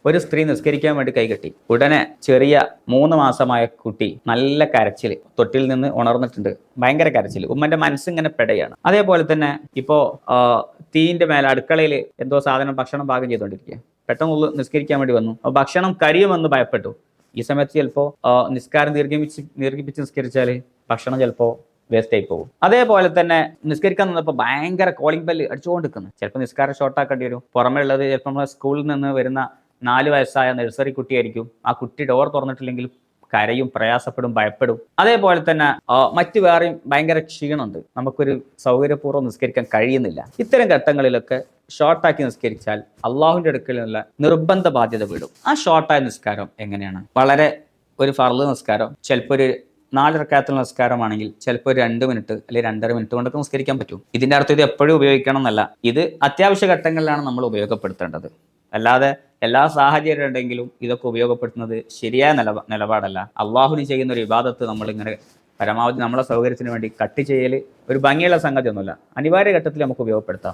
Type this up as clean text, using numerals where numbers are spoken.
ഒരു സ്ത്രീ നിസ്കരിക്കാൻ വേണ്ടി കൈകെട്ടി. ഉടനെ ചെറിയ 3 മാസമായ കുട്ടി നല്ല കരച്ചിൽ, തൊട്ടിൽ നിന്ന് ഉണർന്നിട്ടുണ്ട്, ഭയങ്കര കരച്ചിൽ, ഉമ്മന്റെ മനസ്സിങ്ങനെ പെടയാണ്. അതേപോലെ തന്നെ ഇപ്പോ തീന്റെ മേലെ അടുക്കളയിൽ എന്തോ സാധനം ഭക്ഷണം പാകം ചെയ്തുകൊണ്ടിരിക്കുക, പെട്ടെന്ന് നിസ്കരിക്കാൻ വേണ്ടി വന്നു, ഭക്ഷണം കരിയുമെന്ന് ഭയപ്പെട്ടു. ഈ സമയത്ത് ചിലപ്പോൾ നിസ്കാരം ദീർഘിപ്പിച്ച് നിസ്കരിച്ചാൽ ഭക്ഷണം ചിലപ്പോൾ വേസ്റ്റ് ആയി പോകും. അതേപോലെ തന്നെ നിസ്കരിക്കാൻ നിന്നപ്പോൾ ഭയങ്കര കോളിംഗ് ബെല്ല് അടിച്ചുകൊണ്ടിരിക്കുന്നു, ചിലപ്പോൾ നിസ്കാരം ഷോർട്ടാക്കേണ്ടി വരും. പുറമേ ഉള്ളത് ചിലപ്പോൾ നമ്മൾ സ്കൂളിൽ നിന്ന് വരുന്ന 4 വയസ്സായ നഴ്സറി കുട്ടിയായിരിക്കും. ആ കുട്ടി ഡോർ തുറന്നിട്ടില്ലെങ്കിൽ കരയും, പ്രയാസപ്പെടും, ഭയപ്പെടും. അതേപോലെ തന്നെ മറ്റു വേറെയും ഭയങ്കര ക്ഷീണമുണ്ട്, നമുക്കൊരു സൗകര്യപൂർവ്വം നിസ്കരിക്കാൻ കഴിയുന്നില്ല. ഇത്തരം ഘട്ടങ്ങളിലൊക്കെ ഷോർട്ടാക്കി നിസ്കരിച്ചാൽ അള്ളാഹുവിൻ്റെ അടുക്കലുള്ള നിർബന്ധ ബാധ്യത വിടും. ആ ഷോർട്ടായ നിസ്കാരം എങ്ങനെയാണ്? വളരെ ഒരു ഫർള് നിസ്കാരം ചിലപ്പോൾ ഒരു 4 റക്അത്തുള്ള നിസ്കാരമാണെങ്കിൽ ചിലപ്പോൾ ഒരു 2 മിനിറ്റ് അല്ലെങ്കിൽ 2.5 മിനിറ്റ് കൊണ്ടൊക്കെ നിസ്കരിക്കാൻ പറ്റും. ഇതിൻ്റെ അർത്ഥം ഇത് എപ്പോഴും ഉപയോഗിക്കണം എന്നല്ല, ഇത് അത്യാവശ്യ ഘട്ടങ്ങളിലാണ് നമ്മൾ ഉപയോഗപ്പെടുത്തേണ്ടത്. അല്ലാതെ എല്ലാ സാഹചര്യം ഉണ്ടെങ്കിലും ഇതൊക്കെ ഉപയോഗപ്പെടുത്തുന്നത് ശരിയായ നിലപാടല്ല. അള്ളാഹുവിന് ചെയ്യുന്ന ഒരു ഇബാദത്ത് നമ്മളിങ്ങനെ പരമാവധി നമ്മളെ സൗകര്യത്തിന് വേണ്ടി കട്ട് ചെയ്യൽ ഒരു ഭംഗിയുള്ള സംഗതി ഒന്നുമല്ല. അനിവാര്യ ഘട്ടത്തിൽ നമുക്ക് ഉപയോഗപ്പെടുത്താം.